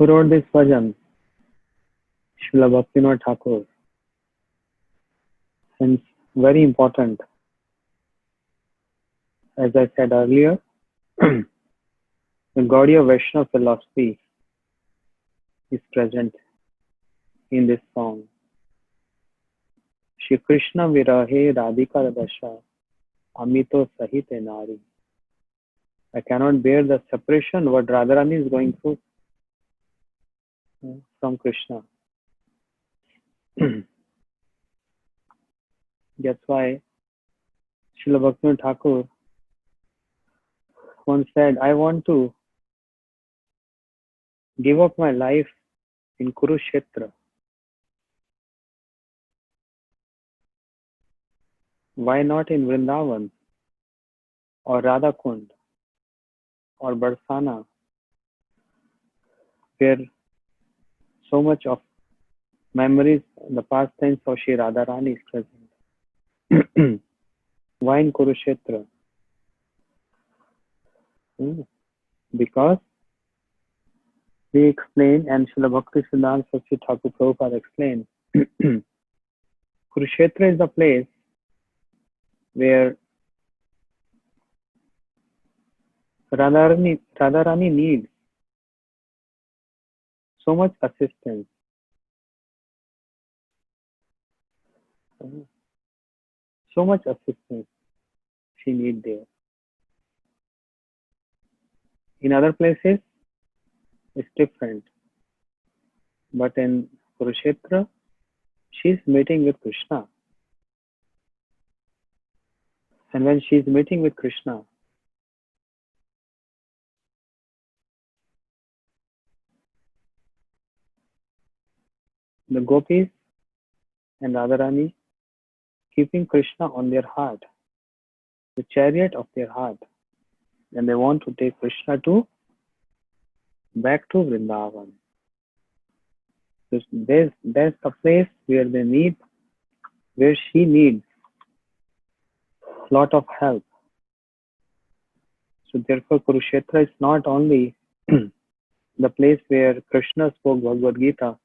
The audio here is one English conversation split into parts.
Who wrote this bhajan? Srila Bhaktivinoda Thakur. Hence, very important. As I said earlier, the Gaudiya Vaishnava philosophy is present in this song. Shri Krishna Virahe Radhika Dasha Amito Sahite Nari. I cannot bear the separation what Radharani is going through from Krishna. That's why Srila Bhaktivinoda Thakur once said, I want to give up my life in Kurukshetra. Why not in Vrindavan or Radhakund or Barsana, where so much of memories, the past tense of Shri Radharani is present. Why in Kurukshetra? Because we explain, and Srila Bhakti Siddhanta Saraswati Thakur Prabhupada explained, Kurukshetra is the place where Radharani needs so much assistance. So much assistance she needs there. In other places, it's different. But in Kurukshetra, she's meeting with Krishna. And when she's meeting with Krishna, the gopis and Radharani keeping Krishna on their heart, the chariot of their heart, and they want to take Krishna back to Vrindavan. So there's the place where she needs a lot of help. So therefore Kurukshetra is not only the place where Krishna spoke Bhagavad Gita.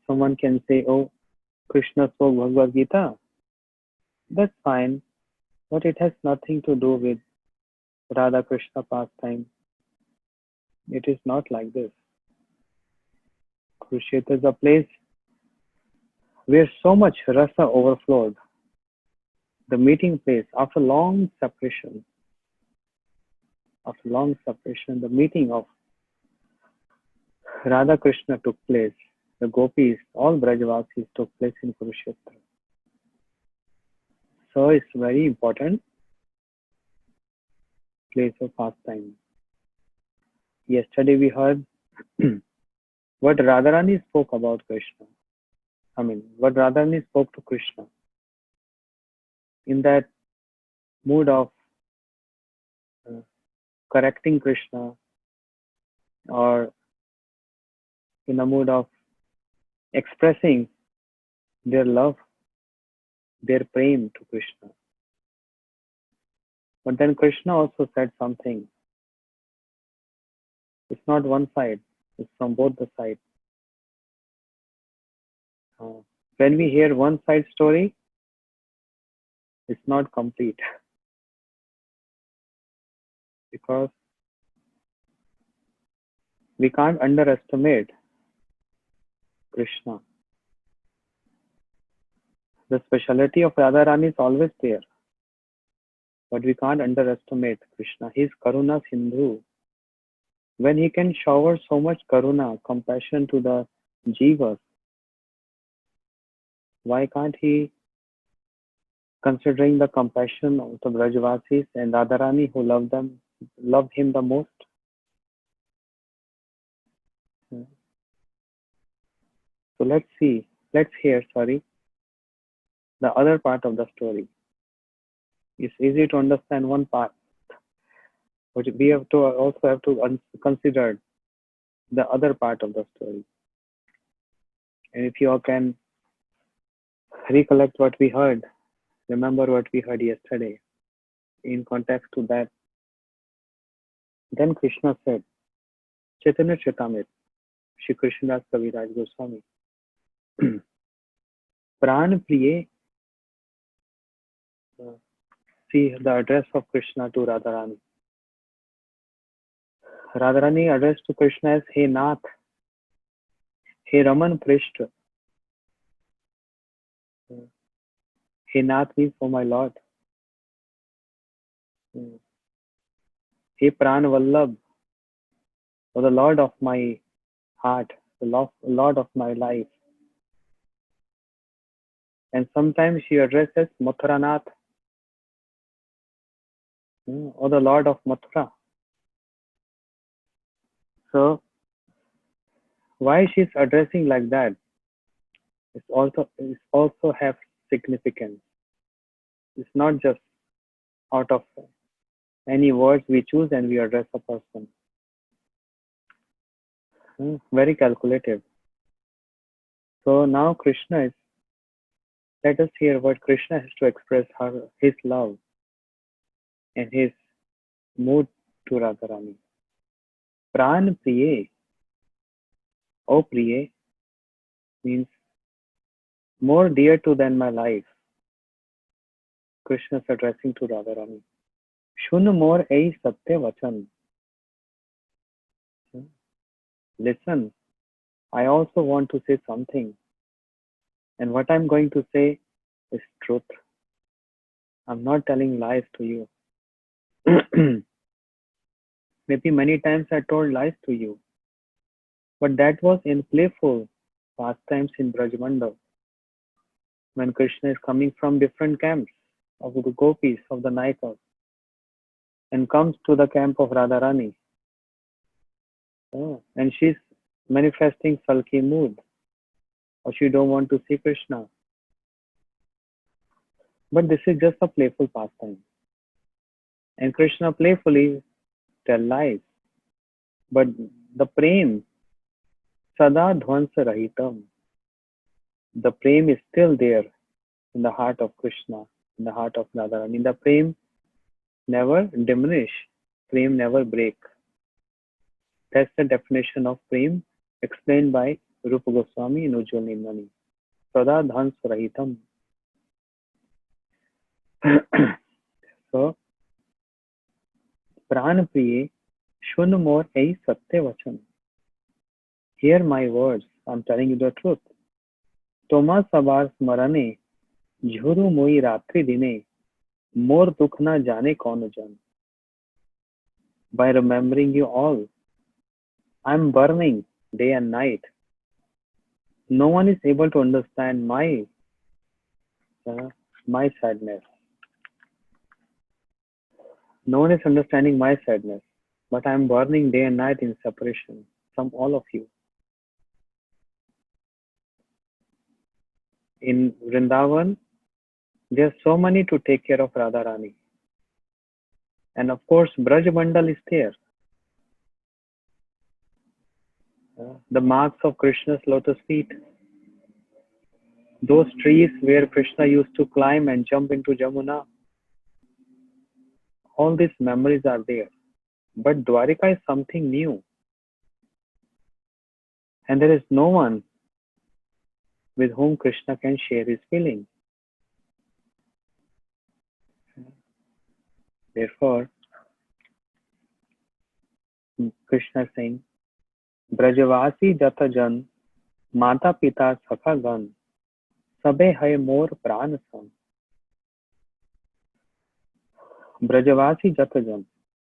Someone can say, oh, Krishna spoke Bhagavad Gita. That's fine, but it has nothing to do with Radha Krishna pastime. It is not like this. Kurukshetra is a place where so much rasa overflowed. The meeting place after long separation. After long separation, the meeting of Radha Krishna took place. The gopis, all Brajavasis took place in Kurukshetra. So it's very important place of pastime. Yesterday we heard what Radharani spoke about Krishna. What Radharani spoke to Krishna. In that mood of correcting Krishna, or in the mood of expressing their love, their prem to Krishna. But then Krishna also said something. It's not one side, it's from both the sides. When we hear one side story, it's not complete. Because we can't underestimate Krishna. The speciality of Radharani is always there. But we can't underestimate Krishna. He is Karuna Sindhu. When he can shower so much Karuna, compassion to the Jivas, why can't he, considering the compassion of the Brajavasis and Radharani who love him the most? So let's hear, the other part of the story. It's easy to understand one part, but we have to consider the other part of the story. And if you all can recollect what we heard, remember what we heard yesterday, in context to that, then Krishna said, Chaitanya Charitamrita, Shri Krishnadas Kaviraj Goswami. Pran Priye, see the address of Krishna to Radharani. Radharani addressed to Krishna as Hey Nath, Hey Raman Prishth. Hey Nath means, oh my Lord. Hey Pran Vallabh, oh the Lord of my heart, the Lord of my life. And sometimes she addresses Mathura Nath, or the Lord of Mathura. So why she's addressing like that? It's also have significance. It's not just out of any words we choose and we address a person. Very calculated. So now Krishna is. Let us hear what Krishna has to express his love and his mood to Radharani. Pran Priye, oh Priye, means more dear to than my life. Krishna is addressing to Radharani. Shun more ei satya vachan. Listen, I also want to say something. And what I'm going to say is truth. I'm not telling lies to you. Maybe many times I told lies to you. But that was in playful pastimes in Brajmandal. When Krishna is coming from different camps of the gopis, of the Naikas, and comes to the camp of Radharani. And she's manifesting sulky mood, or she don't want to see Krishna. But this is just a playful pastime. And Krishna playfully tell lies. But the prem, sada dhvansa rahitam, the prem is still there in the heart of Krishna, in the heart of Radharani. The prem never diminish, prem never break. That's the definition of prem explained by Rupa Goswami in Ujjwal Nirmani. Sada dhvansa rahitam. So, Pran Priye, shun more ei satya vachan. Hear my words, I'm telling you the truth. Toma sabar smarane, झुरु मोई रात्रि दिने, मोर दुख ना जाने कौन जन. By remembering you all, I'm burning day and night. No one is able to understand my sadness. No one is understanding my sadness, but I'm burning day and night in separation from all of you. In Vrindavan, there's so many to take care of Radharani. And of course, Braj Mandal is there. The marks of Krishna's lotus feet. Those trees where Krishna used to climb and jump into Jamuna. All these memories are there. But Dwarika is something new. And there is no one with whom Krishna can share his feelings. Therefore, Krishna is saying, Brajavasi jata jan, mata pita sakha gan, sabe hai mor pran sam. Brajavasi jata jan,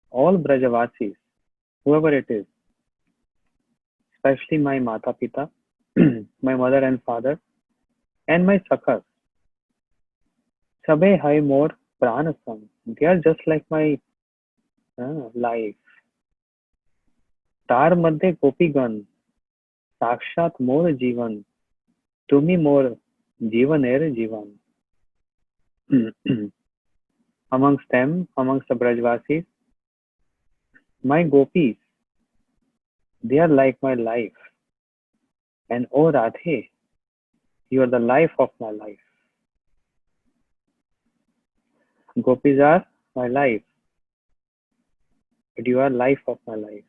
all Brajavasis, whoever it is, especially my mata pita, my mother and father, and my sakhas, sabe hai mor pran sam. They are just like my life. तार मध्ये गोपीगण साक्षात मोर जीवन तुम्ही मोर जीवनेर जीवन. Amongst them, amongst the Brajvasis, my gopis, they are like my life. And oh Radhe, you are the life of my life. Gopis are my life, but you are life of my life.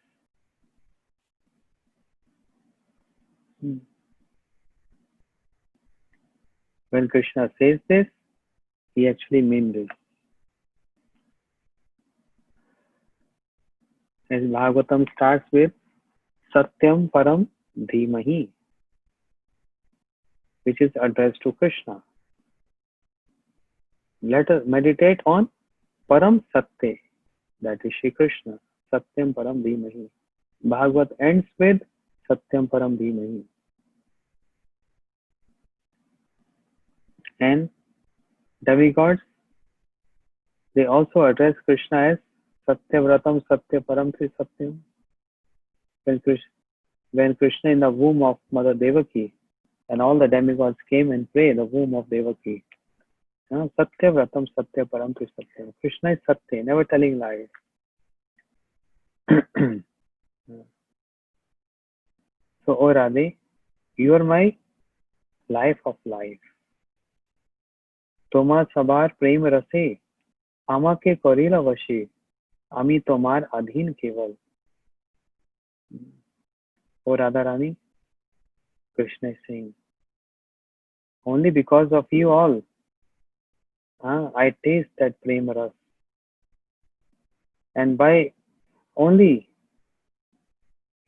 When Krishna says this, he actually means this. As Bhagavatam starts with Satyam Param Dhimahi, which is addressed to Krishna. Let us meditate on Param Satya, that is Shri Krishna. Satyam Param Dhimahi. Bhagavat ends with Satyam Param Dhimahi. And demigods, they also address Krishna as Satyavratam Satyaparam Tri Satyam. When Krishna in the womb of Mother Devaki and all the demigods came and prayed the womb of Devaki. Satyavratam Satyaparam Tri Satyam. Krishna is Satya, never telling lies. So, O Radhe, you are my life of life. Toma sabar prem rase, amake korila vashe, ami tomar adhin keval. O Radharani, Krishna is saying, only because of you all, I taste that prem ras. And by only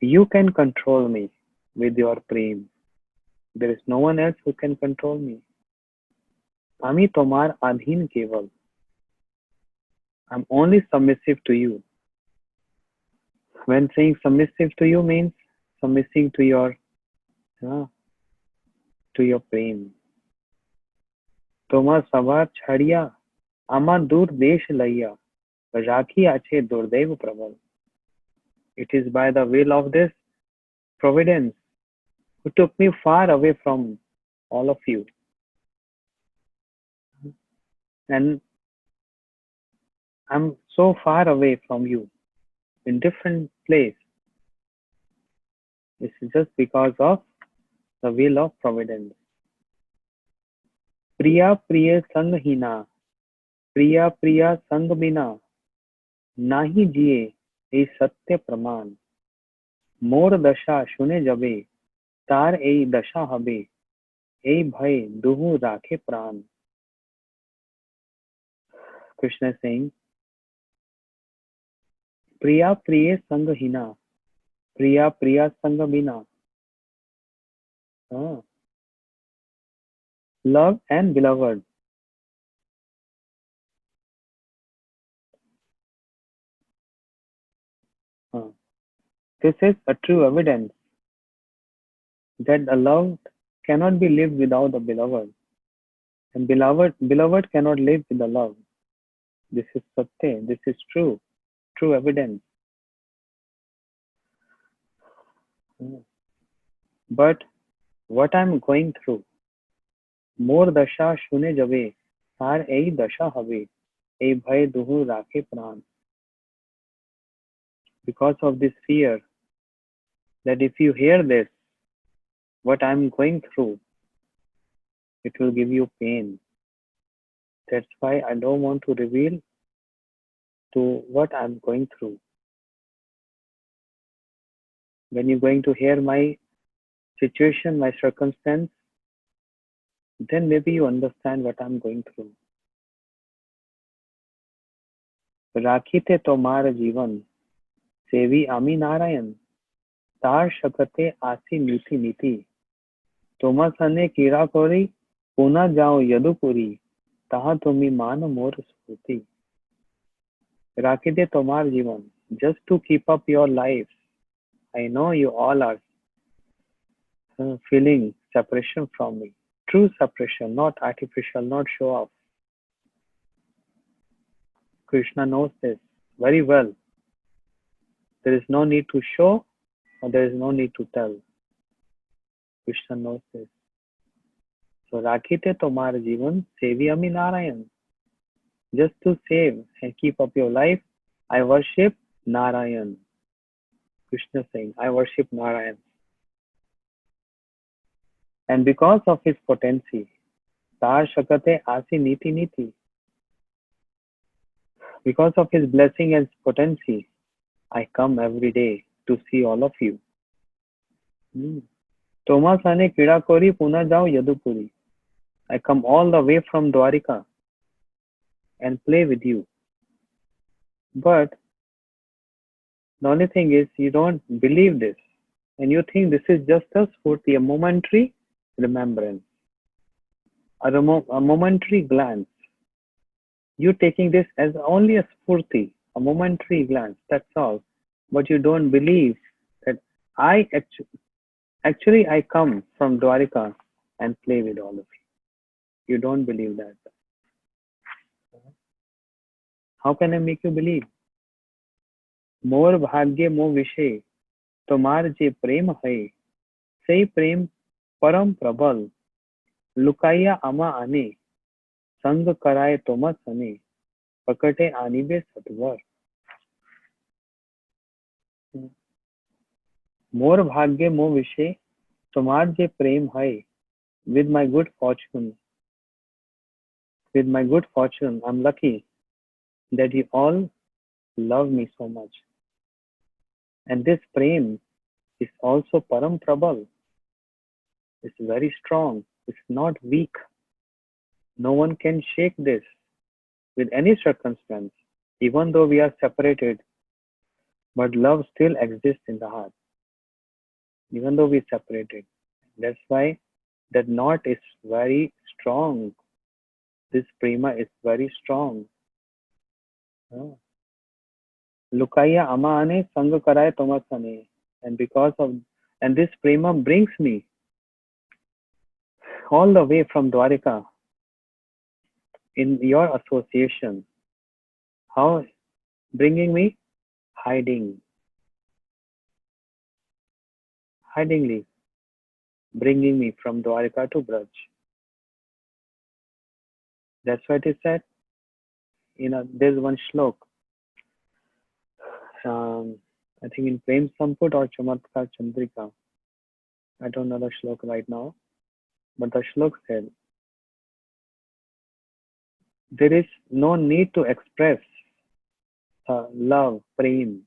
you can control me with your prem. There is no one else who can control me. Ami tomar adhin keval. I'm only submissive to you. When saying submissive to you means submitting to your prem. Toma sabar chhadiya, ama dur desh laiya, rakhi ache durdev prabal. It is by the will of this providence who took me far away from all of you. And I'm so far away from you in different place. This is just because of the will of providence. Priya priya sang hina, priya priya sang bina, nahi jiye ei satya praman. Mor dasha shune jabe, tar ei dasha habe, ei bhai duhu rakhe pran. Krishna is saying, Priya priya sang hina, priya priya sang bina. Love and beloved. This is a true evidence that the loved cannot be lived without the beloved, and beloved cannot live with the love. This is satya. This is true evidence. But what I'm going through, more dasha shune jabe, sar ei dasha habe, ei bhai duhu rakhe pran. Because of this fear, that if you hear this, what I'm going through, it will give you pain. That's why I don't want to reveal to what I'm going through. When you're going to hear my situation, my circumstance, then maybe you understand what I'm going through. राखीते तोमार जीवन सेवी आमी नारायण तार शकते आसी नीति नीति तोमा सने कीड़ा कोरी पुना जाओ यदुपुरी तहा तुमी मान मोर स्फूर्ति. राखीते तोमार जीवन, just to keep up your life. I know you all are feeling separation from me. True separation, not artificial, not show off. Krishna knows this very well. There is no need to show or there is no need to tell. Krishna knows this. So, Rakhite Tomar Jivan Sevi Ami Narayan. Just to save and keep up your life, I worship Narayan. Krishna saying, I worship Narayan. And because of his potency, Tar Shakate Asi Niti Niti. Because of his blessing and potency, I come every day to see all of you. Toma Sane Kida Kori Puna Jao Yadupuri. I come all the way from Dwarika and play with you. But the only thing is, you don't believe this. And you think this is just a spurti, a momentary remembrance, a momentary glance. You taking this as only a spurti, a momentary glance, that's all. But you don't believe that I actually I come from Dwarika and play with all of you. You don't believe that. How can I make you believe? मोर भाग्य मो विषय तुम्हार जे प्रेम है से प्रेम परम प्रबल लुकाइया आमा आने संग कराए तुम सने पकटे आनिबे सतवर मोर भाग्य मो विषय तुम्हार जे प्रेम है with my good fortune I'm lucky that you all love me so much and this prem is also param prabal. It's very strong, it's not weak. No one can shake this with any circumstance, even though we are separated, but love still exists in the heart, even though we separated. That's why that knot is very strong. This prema is very strong. Lukaya amane sang karaye tomasane. And because of, and this prema brings me all the way from Dwarika in your association. How bringing me? Hidingly bringing me from Dwarika to Braj. That's what it said. There's one shlok. I think in Prem Samput or Chamatkar Chandrika. I don't know the shlok right now. But the shlok said, there is no need to express love, prem.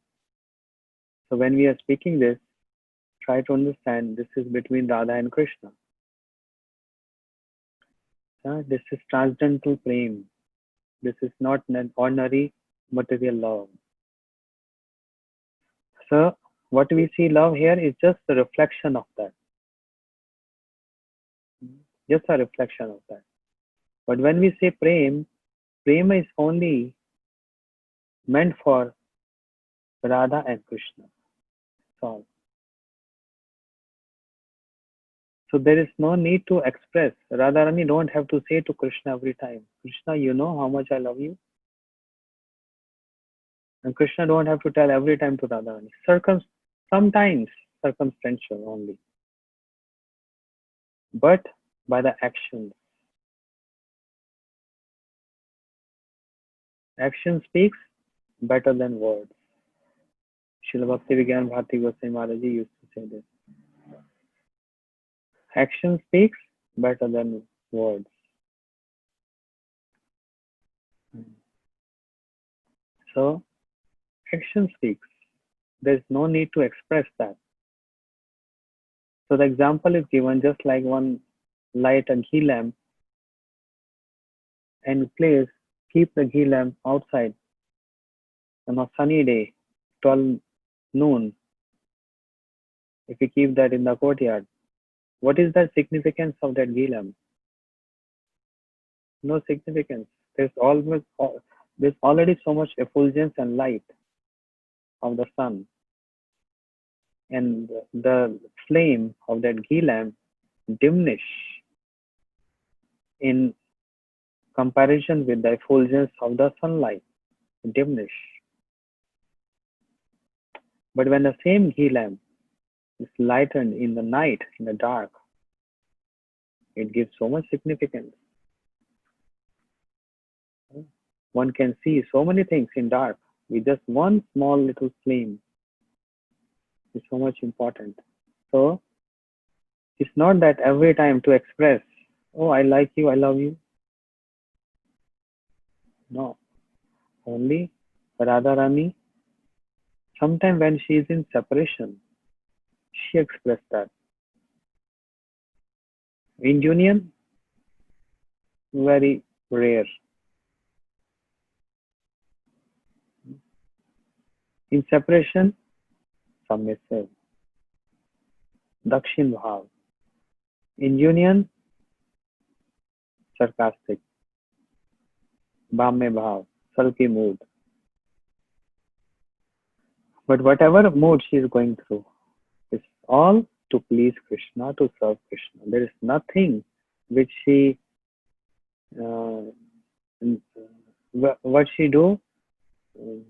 So when we are speaking this, try to understand this is between Radha and Krishna. This is transcendental prem. This is not an ordinary material love. So what we see love here is just a reflection of that. Just a reflection of that. But when we say prem, prem is only meant for Radha and Krishna. So there is no need to express. Radharani don't have to say to Krishna every time, Krishna, you know how much I love you. And Krishna don't have to tell every time to Radharani. Sometimes circumstantial only. But by the actions. Action speaks better than words. Srila Bhakti Vigyan Bharati Goswami Maharaj used to say this. Action speaks better than words. So, action speaks. There's no need to express that. So the example is given just like one light a ghee lamp and keep the ghee lamp outside on a sunny day, 12 noon. If you keep that in the courtyard, what is the significance of that ghee lamp? No significance. There's already so much effulgence and light of the sun. And the flame of that ghee lamp diminish in comparison with the effulgence of the sunlight. Diminish. But when the same ghee lamp is lightened in the night, in the dark, it gives so much significance. One can see so many things in dark with just one small little flame. It's so much important. So it's not that every time to express, oh, I like you, I love you. No. Only Radharani, sometimes when she is in separation, she expressed that. In union, very rare. In separation, submissive, Dakshin Bhav. In union, sarcastic, Bhamya Bhav, sulky mood. But whatever mood she is going through, it's all to please Krishna, to serve Krishna. There is nothing which she, uh, what she do uh,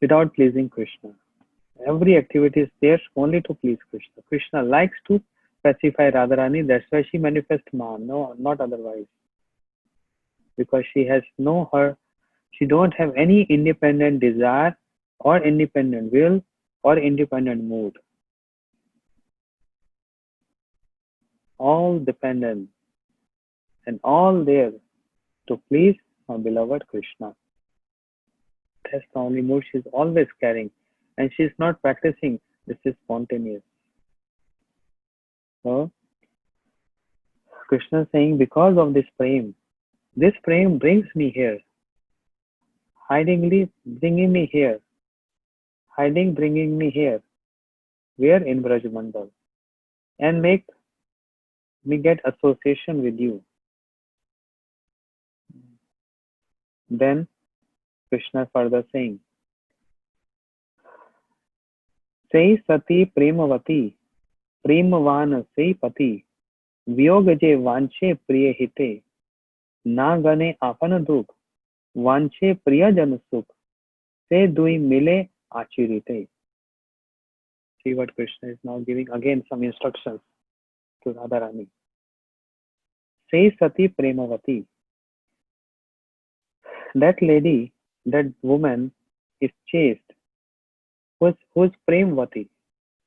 without pleasing Krishna. Every activity is there only to please Krishna. Krishna likes to pacify Radharani, that's why she manifests man, no, not otherwise. Because she has she don't have any independent desire or independent will or independent mood. All dependent and all there to please my beloved Krishna. That's the only mood she's always carrying. And she's not practicing. This is spontaneous. So, Krishna is saying, because of this prem brings me here. Hidingly bringing me here. Bringing me here. Where? In Brajmandal. And make me get association with you. Then Krishna further saying, Sei sati premavati, premavan sei pati, वियोग जे वांछे प्रिय हिते, ना गने आपन दुख, वांछे प्रिय जन सुख, से दुई मिले आचिरिते. See what Krishna is now giving again some instructions to Radharani. Say sati premavati. That lady, that woman is chaste. Who's premvati?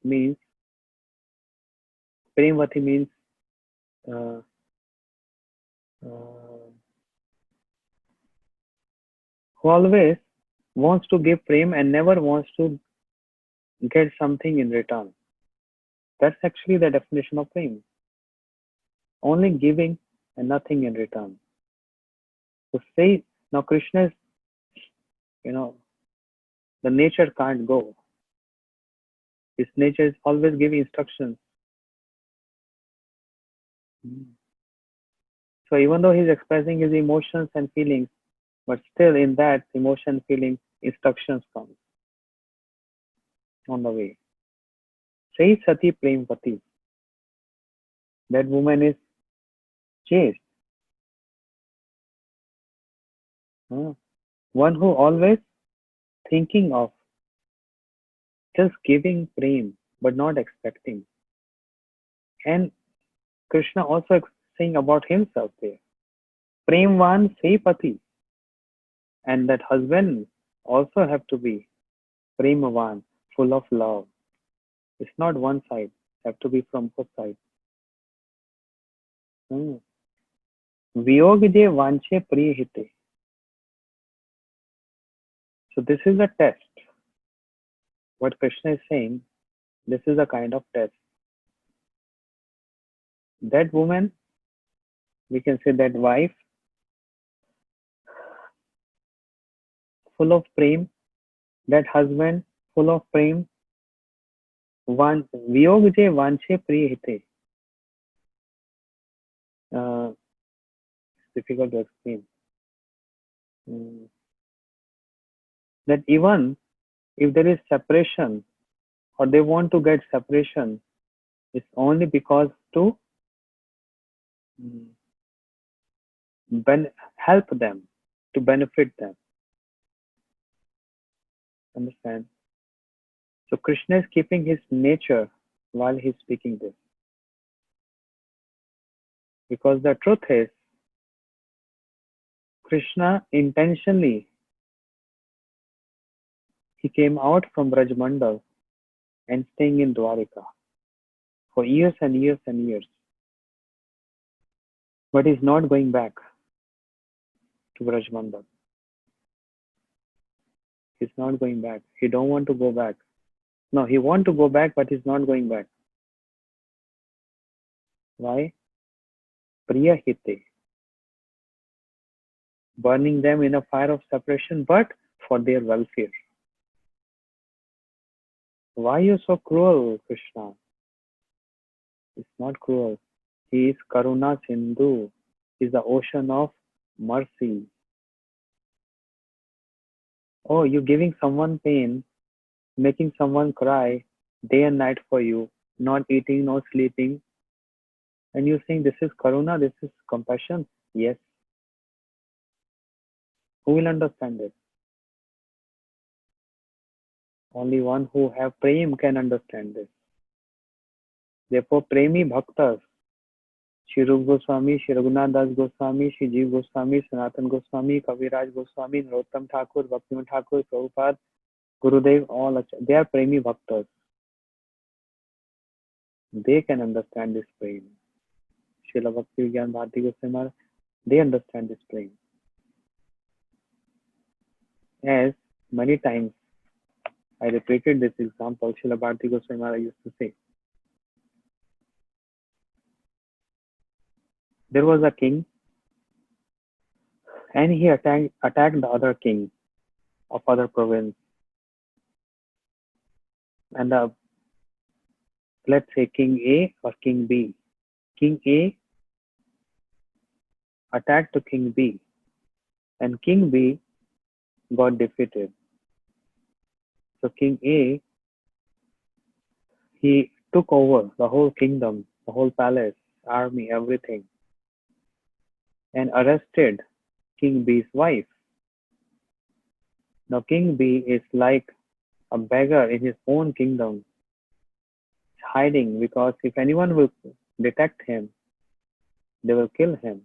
Means premvati means uh, who always wants to give prem and never wants to get something in return. That's actually the definition of prem. Only giving and nothing in return. So say, now Krishna is, the nature can't go. His nature is always giving instructions. So even though he's expressing his emotions and feelings, but still in that emotion, feeling, instructions come on the way. Say sati premvati. That woman is chaste. One who always thinking of just giving prem, but not expecting. And Krishna also saying about himself there. Premvan sei pati. And that husband also have to be premavan, full of love. It's not one side, have to be from both sides. Viyog je vanche priya hite. So this is a test. What Krishna is saying, this is a kind of test. That woman, we can say that wife, full of prem, that husband, full of prem, viyog je vanche priya hite. It's difficult to explain. That even if there is separation or they want to get separation, it's only because to help them, to benefit them. Understand? So Krishna is keeping his nature while he's speaking this. Because the truth is, Krishna intentionally, he came out from Brajmandal and staying in Dwarika for years and years and years. But he's not going back to Brajmandal. He's not going back. He don't want to go back. No, he want to go back, but he's not going back. Why? priyahite, burning them in a fire of separation, but for their welfare. Why are you so cruel, Krishna? It's not cruel. He is Karuna Sindhu. He is the ocean of mercy. Oh, you giving someone pain, making someone cry day and night for you, not eating, not sleeping, and you saying this is Karuna, this is compassion? Yes. Who will understand it? Only one who have prem can understand this. Therefore, premi bhaktas, Shri Rup Goswami, Shri Raghunath Das Goswami, Shri Jeev Goswami, Sanatan Goswami, Kaviraj Goswami, Narottam Thakur, Bhaktivinoda Thakur, Prabhupada, Gurudev, all they are premi bhaktas. They can understand this prem. Srila Bhakti Vigyan Bharati Goswami Maharaj, they understand this prem. As many times I repeated this example, Srila Bharati Goswami Maharaj used to say, there was a king and he attacked the other king of other province. And let's say King A or King B. King A attacked to King B and King B got defeated. So King A, he took over the whole kingdom, the whole palace, army, everything, and arrested King B's wife. Now King B is like a beggar in his own kingdom, hiding because if anyone will detect him, they will kill him.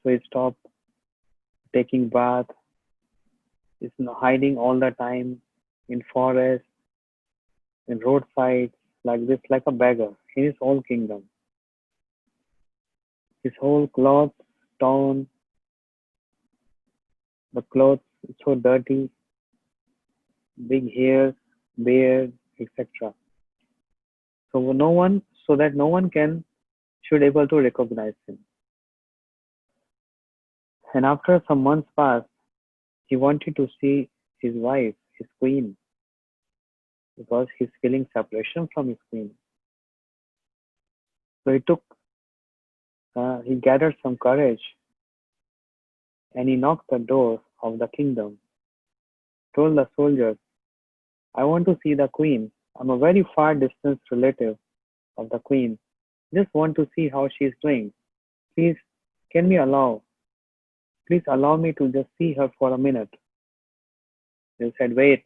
So he stopped taking bath, is hiding all the time in forests, in roadsides, like this, like a beggar in his own kingdom. His whole clothes torn, the clothes so dirty, big hairs, beard, etc. So that no one should able to recognize him. And after some months passed, he wanted to see his wife, his queen, because he's feeling separation from his queen. So he gathered some courage and he knocked the door of the kingdom, told the soldiers, I want to see the queen. I'm a very far distance relative of the queen. Just want to see how she is doing. Please, can we please allow me to just see her for a minute. They said, wait,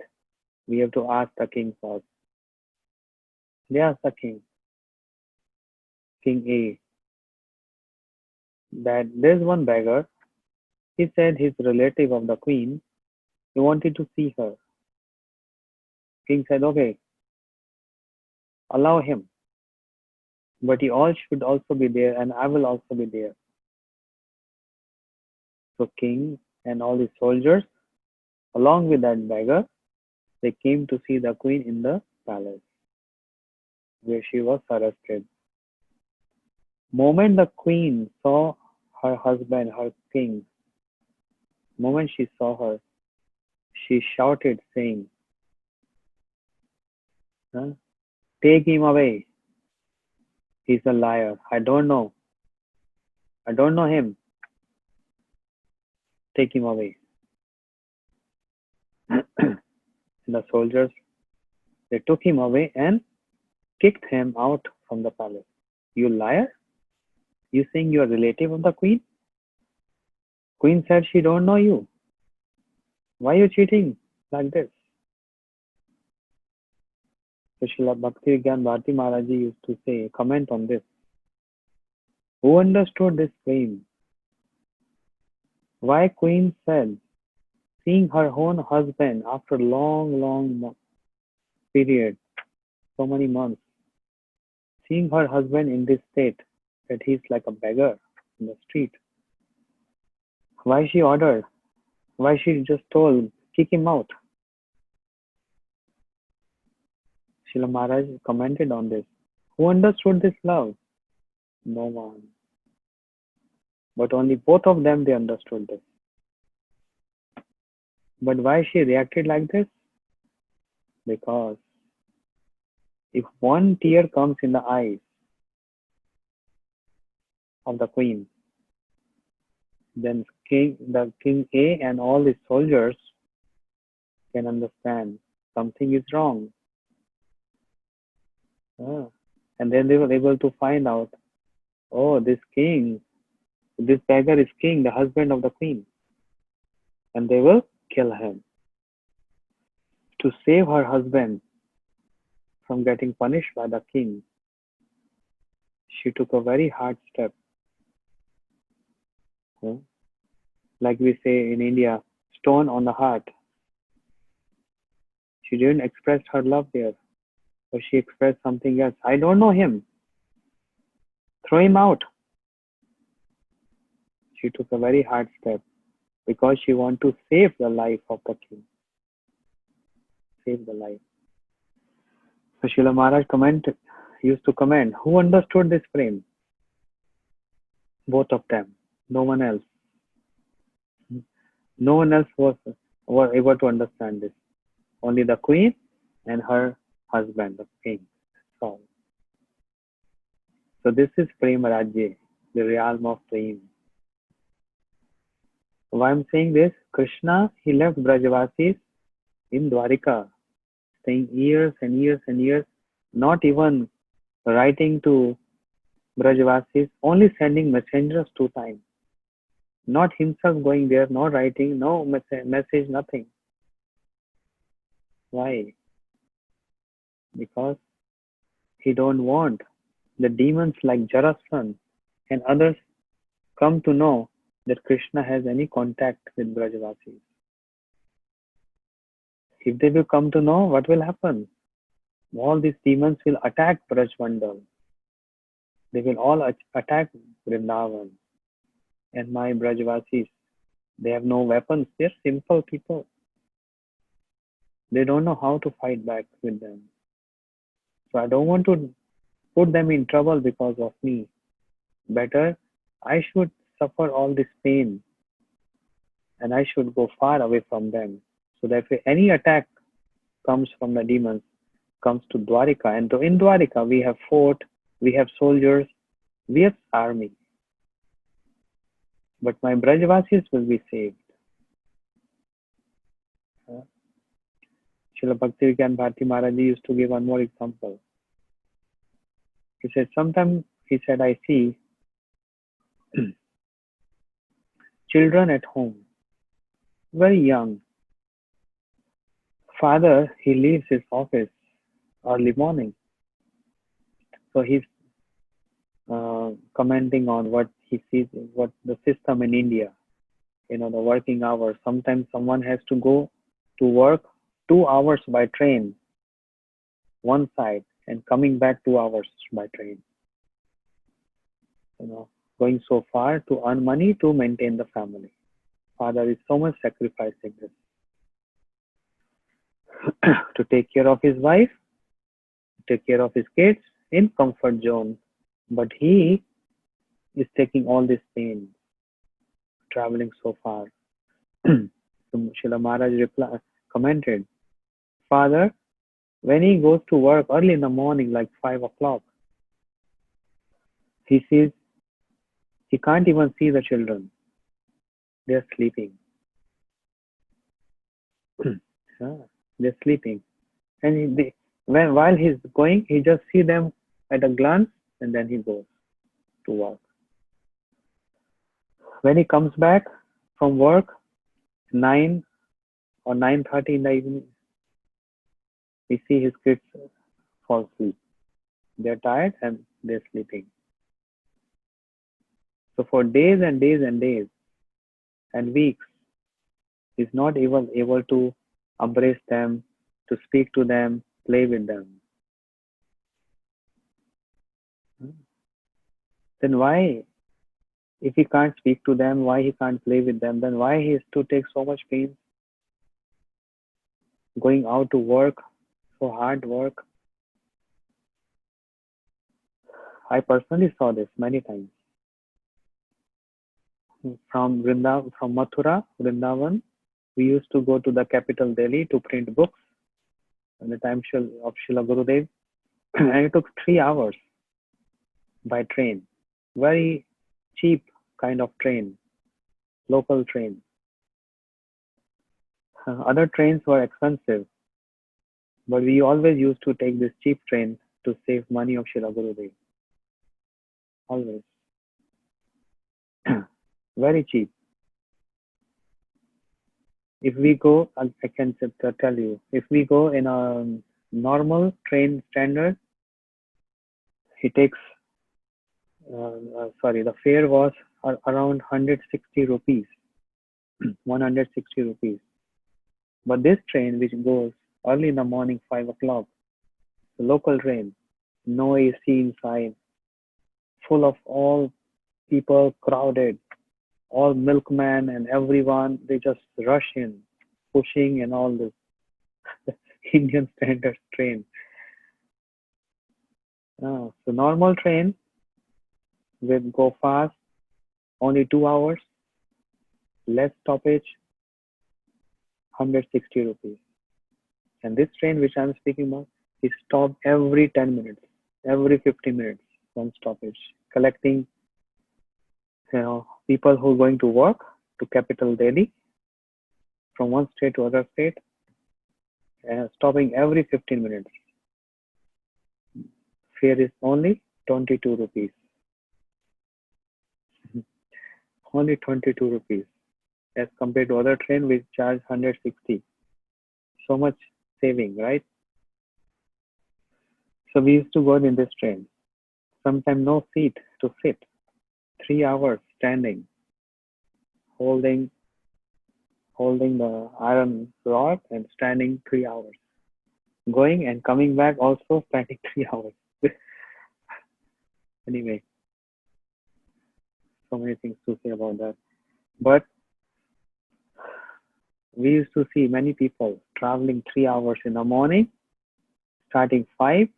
we have to ask the king first. They asked the king, King A, that there's one beggar. He said he's relative of the queen. He wanted to see her. King said, okay, allow him. But he all should also be there and I will also be there. So king and all the soldiers, along with that beggar, they came to see the queen in the palace where she was arrested. Moment the queen saw her husband, her king, moment she saw her, she shouted saying, huh? Take him away. He's a liar. I don't know him. Take him away. The soldiers, they took him away and kicked him out from the palace. You liar? You saying you are relative of the queen? Queen said she don't know you. Why are you cheating like this? So Srila Bhakti Vigyan Bharati Maharaj used to say, comment on this. Who understood this queen? Why queen said, seeing her own husband after long period, so many months, seeing her husband in this state, that he's like a beggar in the street. Why she ordered? Why she just told, kick him out? Srila Maharaj commented on this. Who understood this love? No one. But only both of them, they understood this. But why she reacted like this? Because if one tear comes in the eyes of the queen, then the king A and all his soldiers can understand something is wrong. Ah. And then they were able to find out, oh, this beggar is king, the husband of the queen. And they will kill him. To save her husband from getting punished by the king, she took a very hard step. Like we say in India, stone on the heart. She didn't express her love there, but she expressed something else. I don't know him. Throw him out. She took a very hard step because she wanted to save the life of the king. Save the life. So Srila Maharaj used to comment, who understood this frame? Both of them. No one else. No one else were able to understand this. Only the queen and her husband, the king. So this is Prema Rajya, the realm of Prem. Why I'm saying this? Krishna, he left Brajavasis in Dwarika, staying years and years and years, not even writing to Brajavasis, only sending messengers 2 times. Not himself going there, not writing, no message, nothing. Why? Because he don't want the demons like Jarasandha and others come to know that Krishna has any contact with Brajavasis. If they will come to know, what will happen? All these demons will attack Brajmandal. They will all attack Vrindavan. And my Brajvasis, they have no weapons. They're simple people. They don't know how to fight back with them. So I don't want to put them in trouble because of me. Better, I should suffer all this pain and I should go far away from them. So that if any attack comes from the demons, comes to Dwarika. And in Dwarika, we have fort, we have soldiers, we have army. But my Brajvasis will be saved. Srila Bhaktivedanta Bharati Maharaj used to give one more example. He said, sometimes, he said, I see children at home, very young. Father, he leaves his office early morning. So he's commenting on what he sees, what the system in India, the working hours. Sometimes someone has to go to work 2 hours by train, one side, and coming back 2 hours by train. Going so far to earn money to maintain the family. Father is so much sacrificing this to take care of his wife, take care of his kids in comfort zone. But he is taking all this pain, traveling so far. So Srila Maharaj commented, Father, when he goes to work early in the morning, like 5 o'clock, he sees, he can't even see the children. They're sleeping. They're sleeping. And while he's going, he just see them at a glance and then he goes to work. When he comes back from work, 9 or 9:30 in the evening, we see his kids fall asleep. They're tired and they're sleeping. So for days and days and days and weeks, he's not even able to embrace them, to speak to them, play with them. Then why, if he can't speak to them, why he can't play with them, then why he has to take so much pain? Going out to work, so hard work. I personally saw this many times. From Mathura, Vrindavan, we used to go to the capital Delhi to print books at the time of Srila Gurudev, and it took 3 hours by train. Very cheap kind of train, local train. Other trains were expensive, but we always used to take this cheap train to save money of Srila Gurudev. Always. Very cheap. If we go, I can tell you, if we go in a normal train standard, it takes, the fare was around 160 rupees, 160 rupees. But this train, which goes early in the morning, 5 o'clock, the local train, no AC inside, full of all people crowded, all milkmen and everyone, they just rush in, pushing and all this. Indian standard train. So normal train will go fast, only 2 hours, less stoppage, 160 rupees. And this train which I'm speaking about is stopped every 10 minutes, every 50 minutes, one stoppage, collecting people who are going to work to capital Delhi from one state to other state, stopping every 15 minutes. Fare is only 22 rupees. Only 22 rupees as compared to other train which charge 160. So much saving, right? So we used to go in this train. Sometimes no seat to sit. 3 hours standing, holding the iron rod and standing 3 hours. Going and coming back also standing 3 hours. Anyway, so many things to say about that. But we used to see many people traveling 3 hours in the morning, starting 5.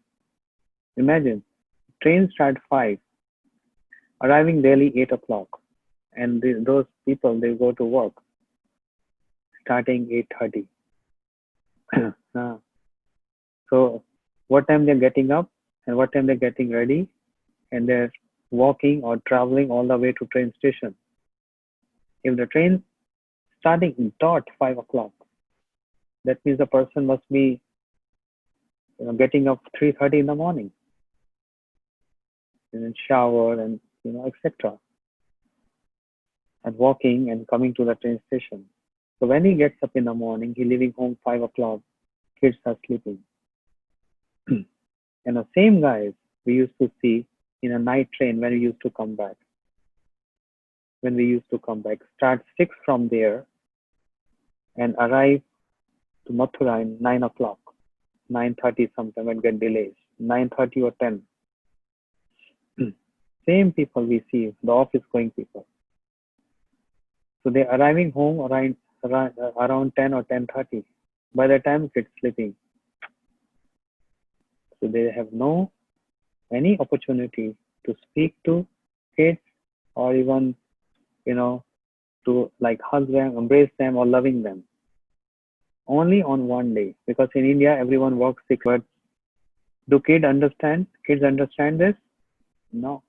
Imagine, train start 5, arriving Delhi 8 o'clock. And those people, they go to work starting 8:30. So what time they're getting up and what time they're getting ready, and they're walking or traveling all the way to train station. If the train starting dot 5 o'clock, that means the person must be getting up 3:30 in the morning, and then shower and etc. and walking and coming to the train station. So when he gets up in the morning, he leaving home 5 o'clock, kids are sleeping. And the same guys we used to see in a night train when we used to come back. Start 6 from there and arrive to Mathura in 9 o'clock, 9:30 sometimes and get delays, 9:30 or 10. Same people we see, the office going people. So they're arriving home around 10 or 10:30. By the time kids sleeping. So they have no any opportunity to speak to kids or even, to like hug them, embrace them or loving them. Only on one day, because in India, everyone works 6 hours. Do kids understand? Kids understand this? No.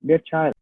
Their child.